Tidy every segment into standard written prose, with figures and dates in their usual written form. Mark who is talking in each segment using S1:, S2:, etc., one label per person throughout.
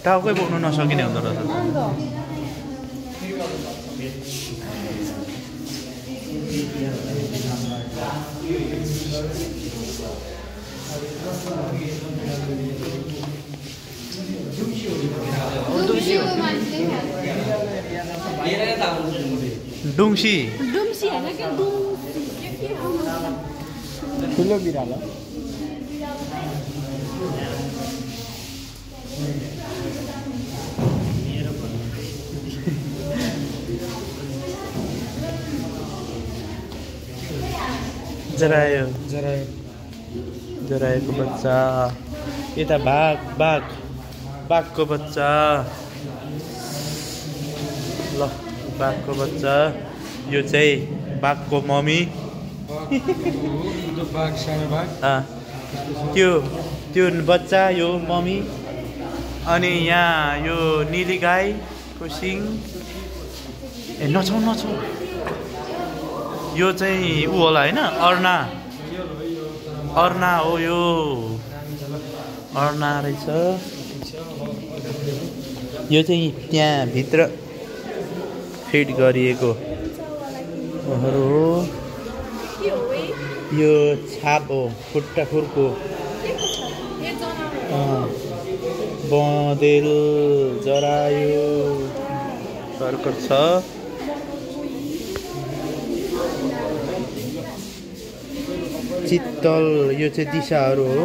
S1: टाउकै बोक्नु नसकिने हुँदो रहेछ। डुङ्सी
S2: होइन क्या
S3: ठुलो बिरालो
S1: जराएको बच्चा। यता बाघको बच्चा। ल बाघको बच्चा। यो चाहिँ बाघको मम्मी। त्यो बच्चा यो मम्मी। अनि यहाँ यो नीली गाईको सिङ। ए नछाउ यो चाहिँ ऊ होला होइन अर्ना हो यो अर्ना रहेछ। यो चाहिँ त्यहाँ भित्र फिट गरिएको हो। यो छाप हो खुट्टाखुरको। बँदेल जरायो कर्कट छ। चित्तल यो चाहिँ दिशाहरू हो।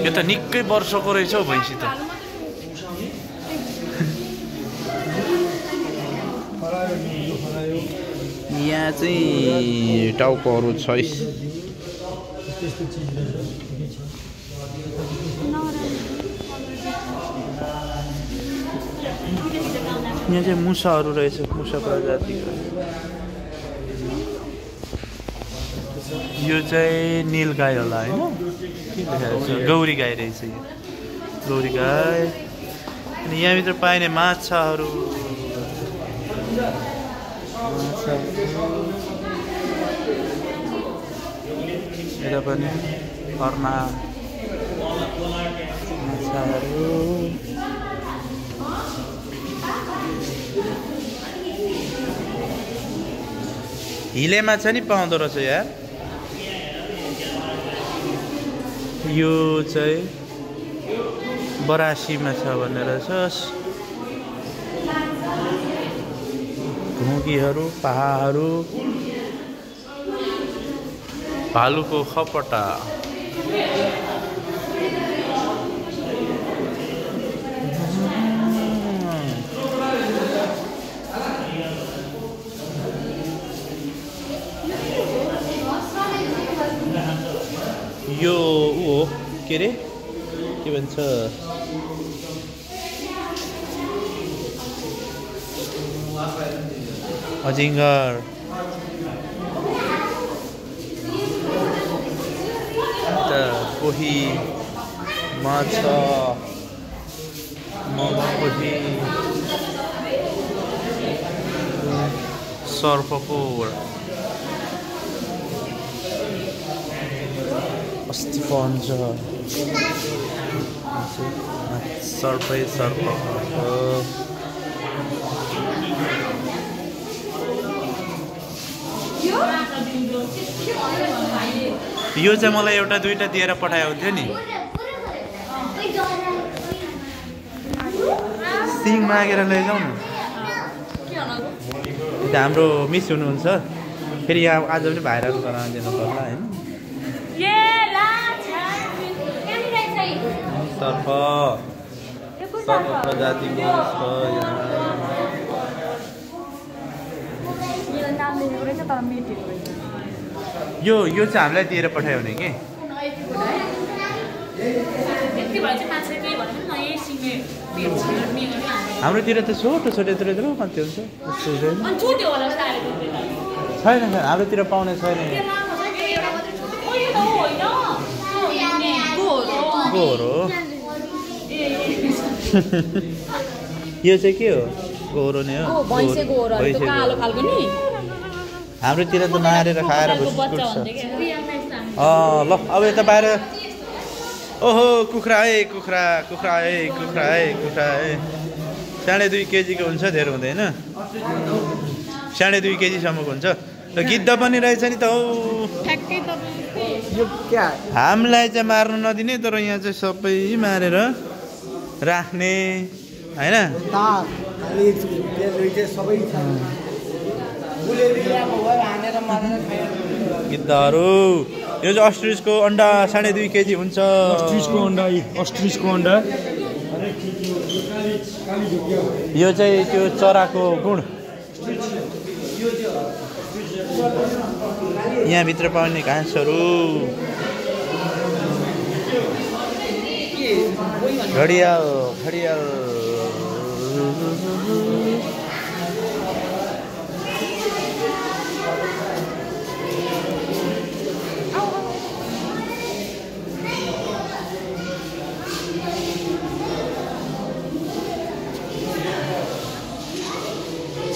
S1: यो त निकै वर्षको रहेछ हौ भैँसी त। यहाँ चाहिँ टाउकोहरू छ। यहाँ चाहिँ मुसाहरू रहेछ। मुसा प्रजातिको। यो चाहिँ नील गाई होला होइन। गौरी गाई रहेछ यो गौरी गाई। अनि यहाँभित्र पाइने माछाहरू यता पनि अर्ना माछाहरू। हिले माछा नि पाउँदो रहेछ यार। यो चाहिँ बरासी माछा भन्ने रहेछ। घुँगीहरू पाहाहरू भालुको खपटा। यो ऊ हो के अरे के भन्छ अजिङ्गर। कोही माछा कोही सर्पको अस्ति पहन्छ। सर्पै सर्प। यो चाहिँ मलाई एउटा दुईटा दिएर पठायो हुन्थ्यो नि। सिङ मागेर लैजाउँ न। हाम्रो मिस हुनुहुन्छ फेरि यहाँ आज पनि भाइरल गराउन दिनु पर्ला होइन। सर्प प्रजातिको छ यहाँ। यो चाहिँ हामीलाई दिएर पठायो भने कि हाम्रोतिर त छोटो छोटो यत्रो कति हुन्छ छैन हाम्रोतिर पाउने छैन। गोरो यो चाहिँ के हो गोरो नै हो
S2: भैँसे गोरो
S1: भैँसे
S2: त्यो कालो
S1: गोरो।
S2: खालको नि
S1: हाम्रोतिर त मारेर खाएर
S2: कुखुराको
S1: भुसकुट
S2: बच्चा
S1: छ
S2: भन्दै क्या
S1: ल अब यता बाहिर ओहो कुखुरा है कुखुरा कुखुरा है कुखुरा है कुखुरा है 2.5 केजीको हुन्छ धेरै हुँदैन 2.5 केजीसम्मको हुन्छ र गिद्ध पनि रहेछ नि त हौ
S2: ठ्याक्कै तपाईँ
S3: यो क्या
S1: हामीलाई चाहिँ मार्नु नदिने तर यहाँ चाहिँ सबै मारेर राख्ने होइन
S3: तार खाली सबै छ हानेर मारेर खायो
S1: गिद्धहरू यो चाहिँ अस्ट्रिचको अन्डा 2.5 केजी हुन्छ
S3: अस्ट्रिचको अन्डा
S1: यो चाहिँ त्यो चराको गुण यहाँभित्र पाउने घाँसहरू घडियाल घडियाल